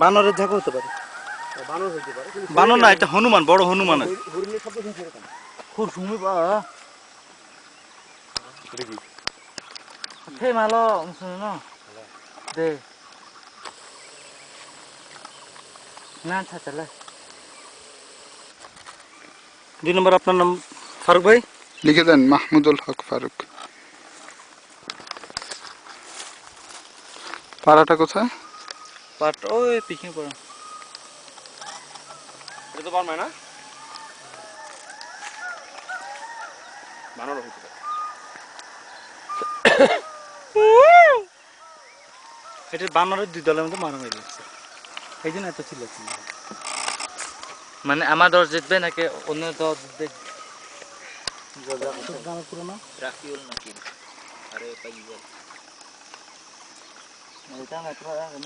বানরের ঝাঁকও হতে পারে। বানর হইতে পারে। বানর না, এটা হনুমান, বড় হনুমান। হরিণের শব্দ শুনছি এরকম। খুব সুমি পা এটা কি? সেই মালো শুনে না দে না। আচ্ছা চলে 2 নম্বর। আপনার নাম? ফারুক ভাই লিখে দেন, মাহমুদুল হক ফারুক। পাড়াটা কোথায়? পাট ওই পিছনে পড়া। এটা তো বানর না? বানর হইতে পারে। এটা বানরের 2 দলের মধ্যে মারামারি লাগছে, এই জন্য এত চিল্লাচ্ছি। মানে আমার দল জিতবে নাকি অন্য দল জিতবে? গান পুরো না রাখিউল নাকি আরে পাইয়া এটা না তোরা আমি